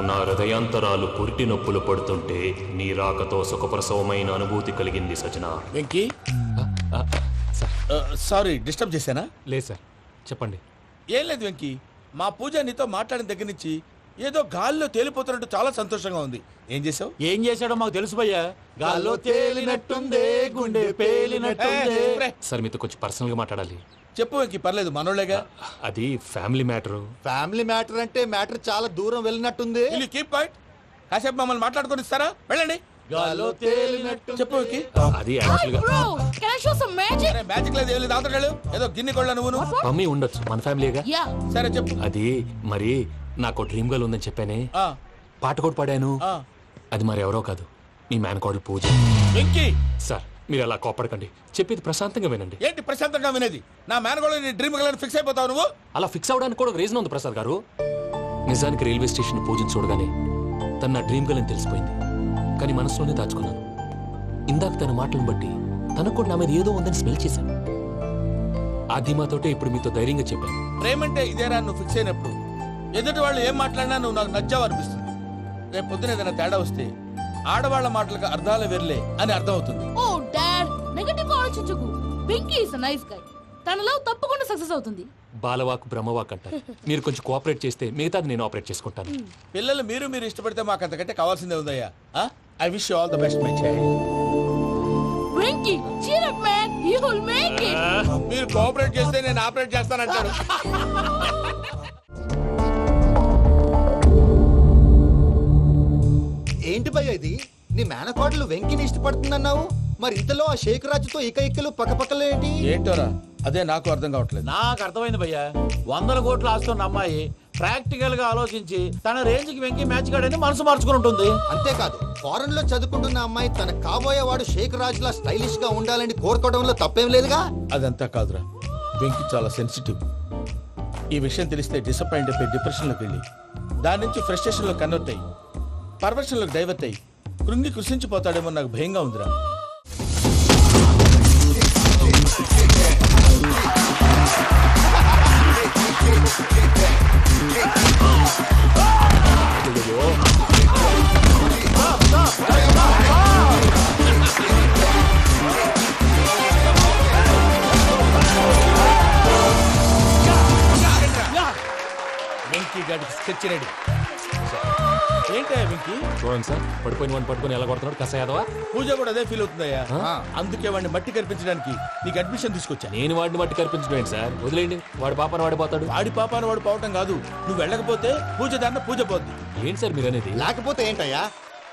నా హృదయాంతరాలు పురిటి నొప్పులు పడుతుంటే నీ రాకతో సుఖప్రసవమైన అనుభూతి కలిగింది సజన. వెంకీ, సారీ డిస్టర్బ్ చేశానా? లేదు సార్, చెప్పండి. ఏం లేదు వెంకీ, మా పూజ నీతో మాట్లాడిన దగ్గర నుంచి ఏదో గాల్లో తేలిపోతున్నట్టు చాలా సంతోషంగా ఉంది. ఏం చేసావు? ఏం చేశాడో మాకు తెలుసు భయ్యా. గాల్లో తేలినట్టుందే, గుండె పేలినట్టుందే. సార్ మీతో కొంచెం పర్సనల్ గా మాట్లాడాలి. చెప్పు వెంకీ, పర్లేదు మనోళ్ళేగా. అది ఫ్యామిలీ మ్యాటర్. ఫ్యామిలీ మ్యాటర్ అంటే మ్యాటర్ చాలా దూరం వెళ్ళినట్టుంది. Keep point. కాసేపు మమ్మల్ని మాట్లాడుకొని ఇస్తారా? వెళ్ళండి. గాల్లో తేలినట్టు. చెప్పు వెంకీ. అది యాక్చువల్గా మ్యాజిక్ లేదు, ఏం లేదు. ఆతడాలు ఏదో గిన్నె కొళ్ళ నువ్వు. మమ్మీ ఉండొచ్చు, మన ఫ్యామిలీగా. సరే చెప్పు. అది మరి నాకు డ్రీమ్ గర్ల్ ఉందని చెప్పానే, పాట కూడా పాడాను. అది మరి ఎవరో కాదు, నీ మేనకోడలు పూజ. వెంకీ సార్ మీరు అలా కోపడకండి, చెప్పేది ప్రశాంతంగా వినండి. ఏంటి ప్రశాంతంగా వినేది? నా మేనకోడలు నీ డ్రీమ్ గర్ల్ ఫిక్స్ అయిపోతావు నువ్వు. అలా ఫిక్స్ అవడానికి కూడా రీజన్ ఉంది ప్రసాద్ గారు. నిజానికి రైల్వే స్టేషన్ పూజను చూడగానే తన నా డ్రీమ్ గర్ల్ అని తెలిసిపోయింది. కానీ మనసులోనే దాచుకున్నాను. ఇందాక తన మాటలను బట్టి తనకు కూడా నా మీద ఏదో ఉందని స్మెల్ చేశాను. ఆ ధీమాతోటే ఇప్పుడు మీతో ధైర్యంగా చెప్పాను. ప్రేమంటే ఇదేరా నువ్వు ఫిక్స్ అయినప్పుడు. ఎదుటి వాళ్ళు ఏం మాట్లాడినా నువ్వు నాకు నచ్చావు అనిపిస్తుంది. రేపు పొద్దున ఏదైనా తేడా వస్తే ఆడవాళ్ల మాటలకు అర్థాలు వెర్లే అని అర్థం అవుతుంది. ఓ డాడ్, నెగటివ్ ఆలోచించకు. Venky is a nice guy. తన లవ్ తప్పకుండా సక్సెస్ అవుతుంది. బాలవాక్ బ్రహ్మవాక్ అంటారు. మీరు కొంచెం కోఆపరేట్ చేస్తే మిగతాది నేను ఆపరేట్ చేసుకుంటాను. పిల్లలు మీరు ఇష్టపడితే మాకు అంతకంటే కావాల్సిందే ఉందయ్యా. I wish you all the best my child. Winky, cheer up, man. You will make it. మీరు కోఆపరేట్ చేస్తే నేను ఆపరేట్ చేస్తానంటాడు. ఏంటి భయ్య ఇది? నీ మేనకోడలు వెంకిని ఇష్టపడుతుందన్నావు, మరి ఇంతలో ఆ షేక్ రాజుతో ఇకలు పక్కపక్కలు ఏంటి? ఏంటోరా అదే నాకు అర్థం కావట్లేదు. నాకు అర్థమైంది భయ్యా, 100 కోట్లు ఆస్తున్న అమ్మాయి ప్రాక్టికల్ గా ఆలోచించి తన రేంజ్ కి వెంకి మ్యాచ్ కాడని మనసు మార్చుకుని ఉంటుంది. అంతేకాదు, ఫారెన్ లో చదువుకుంటున్న అమ్మాయి తన కాబోయేవాడు షేక్ రాజులా స్టైలిష్ గా ఉండాలని కోరుకోవడంలో తప్పేం లేదుగా. అదంతా కాదురా, వెంకి చాలా సెన్సిటివ్. ఈ విషయం తెలిస్తే డిసప్పాయింట్ అయిపోయి డిప్రెషన్లోకి వెళ్ళి దాని నుంచి ఫ్రస్ట్రేషన్లో కన్వర్ట్ అయ్యి పర్వర్షన్లోకి డైవర్ట్ అయ్యి కృంగి కృషించిపోతాడేమో నాకు భయంగా ఉందిరా. వెంకీ గాడికి స్కెచ్ రెడీ. ఏంటయ్యా వెంకీ? చూడండి సార్, పడిపోయిన వాడిని పట్టుకొని ఎలా కొడుతున్నాడు కసాయదవా. పూజ కూడా అదే ఫీల్ అవుతుందయ్యా. అందుకే వాడిని మట్టి కనిపించడానికి నీకు అడ్మిషన్ తీసుకొచ్చా. నేను వాడిని మట్టి కనిపించబోయింది సార్, వదిలేండి. వాడి పాపాను వాడిపోతాడు. వాడి పాపాను వాడు పోవటం కాదు, నువ్వు వెళ్ళకపోతే పూజ దాన్న పూజ పోద్ది. ఏంటి సార్ మీరు అనేది? లేకపోతే ఏంటయ్యా?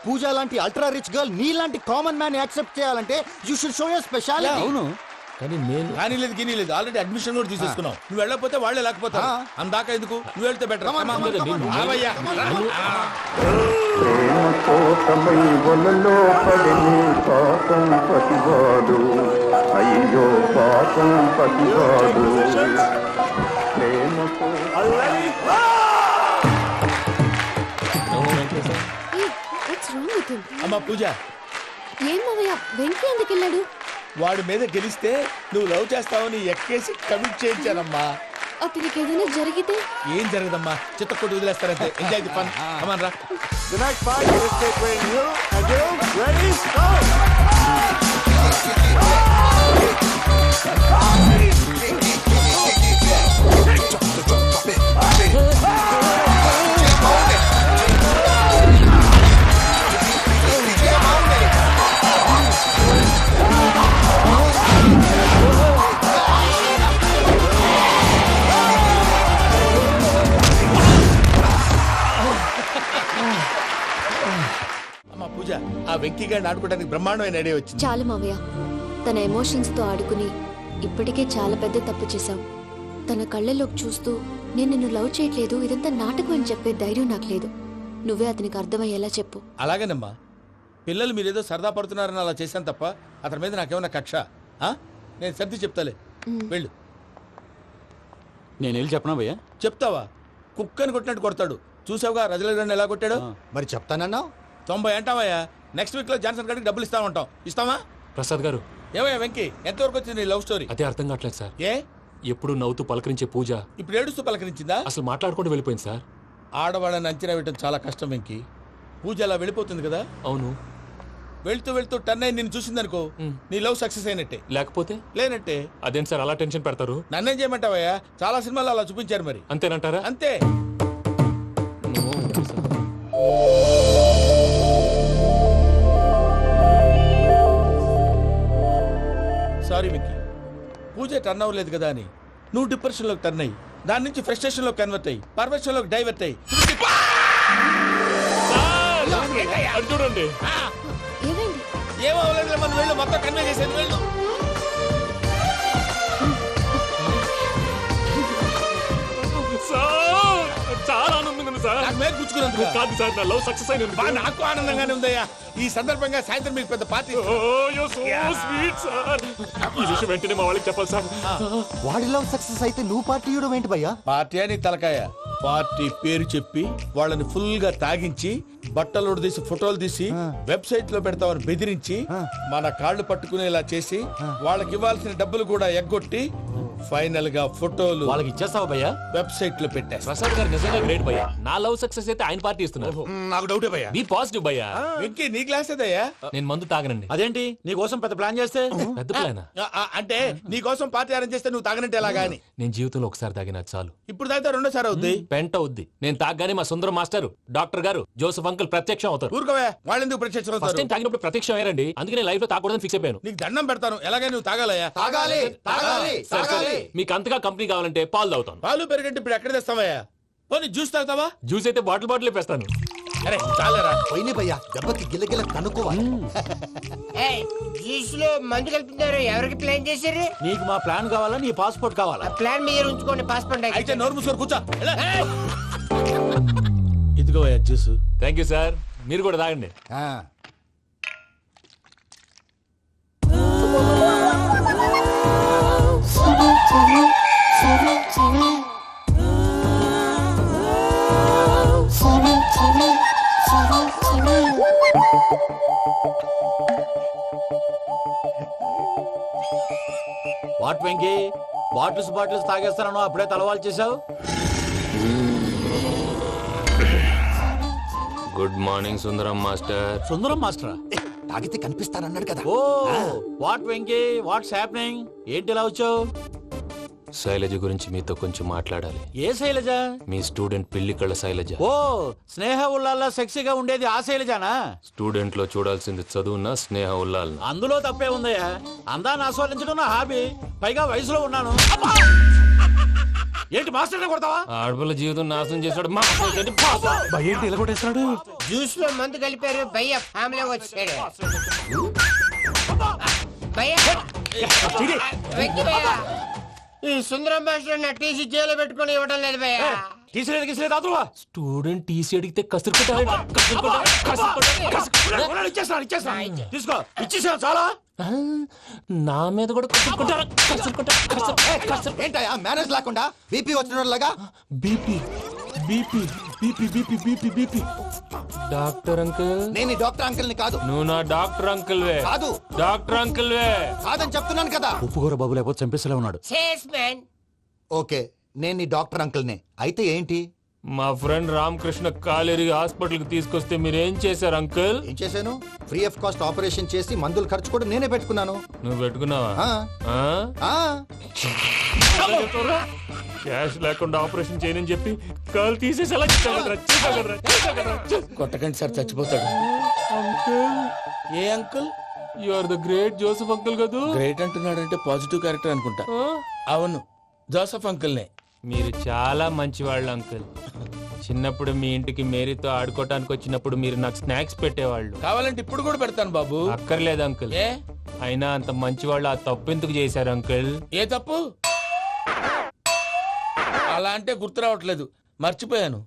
పూజ లాంటి అల్ట్రా రిచ్ గర్ల్ నీ లాంటి కామన్ మ్యాన్ యాక్సెప్ట్ చేయాలంటే you should show your speciality. అవును, కానీ నేను కానీ లేదు గిని లేదు, ఆల్రెడీ అడ్మిషన్ కూడా తీసేసుకున్నావు. నువ్వు వెళ్ళకపోతే వాళ్ళే లేకపోతారు. అందాక ఎందుకు, నువ్వు వెళ్తే బెటర్. అయ్యో పాపం పతివాడు అమ్మా పూజ, ఏం మావయ్య, వెంకీ ఎందుకు వెళ్ళాడు? వాడి మీద గెలిస్తే నువ్వు లవ్ చేస్తావని ఎక్కేసి కమిట్ చేయించానమ్మా. అతనికి ఏదైనా జరిగితే? ఏం జరగదమ్మా, చిత్తకొట్టి వదిలేస్తారంటే. Enjoy the fun. కమాన్ రా. The next fight is between you and you. Ready, go! అమ్మా పూజ, ఆ వెంకీ గారిని ఆడుకోవడానికి బ్రహ్మాండమైన ఐడియా వచ్చింది. చాలు మావయ్య, తన ఎమోషన్స్ తో ఆడుకుని ఇప్పటికే చాలా పెద్ద తప్పు చేశావు. తన కళ్ళలోకి చూస్తూ నేను నిన్ను లవ్ చేయట్లేదు, ఇదంతా నాటకం అని చెప్పే ధైర్యం నాకు లేదు. నువ్వే అతనికి అర్థమయ్యేలా చెప్పు. అలాగేనమ్మా, పిల్లలు మీరేదో సరదా పడుతున్నారని అలా చేశాను తప్ప అతని మీద నాకేమన్నా కక్ష? నేను సర్ది చెప్తాలే, వెళ్ళు. నేను వెళ్ళి చెప్పనా భయ్యా? చెప్తావా? కుక్కని కొట్టినట్టు కొడతాడు. చూసావుగా రజలగడ్ని ఎలా కొట్టాడు. మరి చెప్తానన్నావు. 90 అంటావయ్యా. నెక్స్ట్ వీక్ లో జాన్సన్ గారికి డబ్బులు ఇస్తామంటాం. ఇస్తావా? ప్రసాద్ గారు, ఏమయ్యా వెంకీ, ఎంతవరకు వచ్చింది నీ లవ్ స్టోరీ? అదే అర్థం కావట్లేదు సార్. ఏ ఎప్పుడు నవ్వుతూ పలకరించే పూజ ఇప్పుడు ఏడుస్తూ పలకరించిందా? అసలు మాట్లాడుకుంటూ వెళ్ళిపోయింది సార్. ఆడవాళ్ళని అంచనా వేయడం చాలా కష్టం వెంకీ. పూజ అలా వెళ్ళిపోతుంది కదా. అవును. వెళ్తూ వెళ్తూ టర్న్ అయి నేను చూసిందనుకో, నీ లవ్ సక్సెస్ అయినట్టే. లేకపోతే లేనట్టే. అదేంటి సార్ అలా టెన్షన్ పెడతారు? నన్నేం చేయమంటావయ్యా, చాలా సినిమాలు అలా చూపించారు. మరి అంతేనంటారా? అంతే. సారీ వెంకీ, పూజ టర్న్ అవ్వలేదు కదా అని నువ్వు డిప్రెషన్లోకి టర్న్ అయ్యి దాని నుంచి ఫ్రస్ట్రేషన్లో కన్వర్ట్ అయ్యి పర్వర్షన్లోకి డైవర్ట్ అయ్యి చూడండి. ఏమవ్వలేదు, మనం వెళ్ళు, మొత్తం కన్వే చేసేది. వెళ్ళు. చాలా ఆనందంగా ఉంది సార్. నాకు మీద కూర్చుకున్నందుకు కాదు సార్, నా లవ్ సక్సెస్ అయినందుకు. నాకు ఆనందంగానే ఉందయ్యా. ఈ సందర్భంగా సాయంత్రం మీకు పెద్ద పార్టీ. ఈ విషయం వెంటనే మా వాళ్ళకి చెప్పాలి సార్. వాడి లవ్ సక్సెస్ అయితే నువ్వు పార్టీ ఇవ్వడం ఏంటి భయ్యా? పార్టీ అని తలకాయ. పార్టీ పేరు చెప్పి వాళ్ళని ఫుల్ గా తాగించి బట్టలు తీసి ఫోటోలు తీసి వెబ్సైట్ లో పెడతామని బెదిరించి మన కాళ్ళు పట్టుకునేలా చేసి వాళ్ళకి ఇవ్వాల్సిన డబ్బులు కూడా ఎగ్గొట్టి ఫైనల్ గా ఫోటోలు వాళ్ళకి ఇచ్చేస్తావా భయ్యా? వెబ్సైట్ లో పెట్టా. ప్రసాద్ గారు నిజంగా గ్రేట్ భయ్యా. నా లవ్ సక్సెస్ అయితే ఆయన పార్టీ ఇస్తున్నారు. నాకు డౌటే భయ్యా. బీ పాజిటివ్ భయ్యా. వెంకీ నీ గ్లాస్ ఏదయ్యా? నేను మందు తాగనండి. అదేంటి నీ కోసం పెద్ద ప్లాన్ చేస్తే? పెద్ద ప్లాన్ అంటే నీ కోసం పార్టీ అరేంజ్ చేస్తే నువ్వు తాగనంటే ఎలాగా అని. నేను జీవితంలో ఒకసారి తాగినా చాలు. ఇప్పుడు తాగితే రెండోసారి అవుద్ది. పెంట అవుద్ది. నేను తాగగానే మా సుందరం మాస్టర్, డాక్టర్ గారు, జోసెఫ్ అంకుల్ ప్రత్యక్షం అవుతారు. ఊరుకోవే, వాళ్ళు ఎందుకు ఫస్ట్ ప్రత్యక్షం? టైం తాగినప్పుడు ప్రత్యక్షం అయ్యారండి. అందుకే లైఫ్ లో తాగకూడదని ఫిక్స్ అయిపోయాను. నీకు దండం పెడతాను, ఎలాగే నువ్వు తాగాలయ్యా. తాగాలి తాగాలి సరే, సరే. తాగాలి. మీకు అంతగా కంపెనీ కావాలంటే పాలు తాగుతాను. పాలు పెరిగంటే ఇప్పుడు ఎక్కడ తెస్తావయ్యా? పోనీ జ్యూస్ తాగుతావా? జ్యూస్ అయితే బాటిల్ వేస్తాను. అరే చాలరా. పోయిన భయ్యా, దెబ్బకి గిల్లగిల్ల కనుక్కోవాలి. జ్యూస్ లో మందు కలుపుతున్నారు. ఎవరికి ప్లాన్ చేశారు? నీకు మా ప్లాన్ కావాలా, నీ పాస్పోర్ట్ కావాలా? ప్లాన్ మీరు ఉంచుకోండి, పాస్పోర్ట్ అయితే నోరు మూసుకొని కూర్చో. ఇదిగో జ్యూస్. Thank you sir. మీరు కూడా తాగండి. వాట్ వెంకీ, బాటిల్స్ తాగేస్తాను అప్పుడే తలవాలు చేసావు. Good morning Sundaram master. Sundaram మాస్టరా? తాగితే కనిపిస్తారన్నాడు కదా. Oh what Venky, what's happening? ఏంటి ఇలా వచ్చావు? శైలజ గురించి మీతో కొంచెం మాట్లాడాలి. ఏ శైలజ? మీ స్టూడెంట్ పిల్లి కళ్ళ శైలజ. ఓ స్నేహ ఉల్లాల్లో సెక్సీగా ఉండేది ఆ శైలజానా? స్టూడెంట్ లో చూడాల్సింది చదువున స్నేహ ఉల్లాల్. అందులో తప్పే ఉందయ్యా. అందాన్ని ఆస్వాదించడం నా హాబీ. పైగా వయసులో ఉన్నాను. ఏంటి మాస్టర్ కొడతావా? ఆడపిల్ల జీవితం నాశనం చేశాడు. ఇలా కొట్టేస్తున్నాడు. జ్యూస్ లో మందు కలిపారు. భయ్య ఫ్యామిలీ వచ్చాడు. వెంకీ భయ్య, ఈ సుందరం మాస్టర్ నా టీసీ జైలు పెట్టుకుని ఇవ్వడం లేదు భయ్య. స్టూడెంట్ టీసీ అడిగితే తీసుకో, ఇచ్చేసాను చాలా. నా మీద కూడా ఏంటయ్యా మేనేజ్ లేకుండా బీపీ వచ్చినలాగా? BP BP BP BP BP BP. Doctor uncle, నేను ఈ డాక్టర్ అంకుల్ ని కాదు. నువ్వు నా డాక్టర్ అంకుల్ వే. కాదు డాక్టర్ అంకుల్ వే. కాదని చెప్తున్నాను కదా. ఉప్పుకూర బాబు లేకపోతే చంపేసేలా ఉన్నాడు. ఓకే, నేను ఈ డాక్టర్ అంకుల్ నే. అయితే ఏంటి? మా ఫ్రెండ్ రామకృష్ణ కాలేరికి హాస్పిటల్ కి తీసుకొస్తే మీరేం చేశారు అంకుల్? ఏం చేశాను? ఫ్రీ ఆఫ్ కాస్ట్ ఆపరేషన్ చేసి మందుల ఖర్చు కూడా నేనే పెట్టుకున్నాను. నువ్వు పెట్టుకున్నావా? క్యాష్ లేకుండా ఆపరేషన్ చేయనని చెప్పి కాల్ తీసేసి అలా కొట్టకండి సార్, చచ్చిపోతాడు. ఏ uncle? You are the great Joseph uncle కదా. గ్రేట్ అంటున్నాడంటే పాజిటివ్ క్యారెక్టర్ అనుకుంటా. అవును, జోసెఫ్ అంకుల్నే. మీరు చాలా మంచివాళ్ళు అంకుల్. చిన్నప్పుడు మీ ఇంటికి మేరీతో ఆడుకోవటానికి వచ్చినప్పుడు మీరు నాకు స్నాక్స్ పెట్టేవాళ్ళు. కావాలంటే ఇప్పుడు కూడా పెడతాను బాబు. అక్కర్లేదు అంకుల్. అయినా అంత మంచివాళ్ళు ఆ తప్పు ఎందుకు చేశారు అంకుల్? ఏ తప్పు? అలా అంటే గుర్తు రావట్లేదు, మర్చిపోయాను.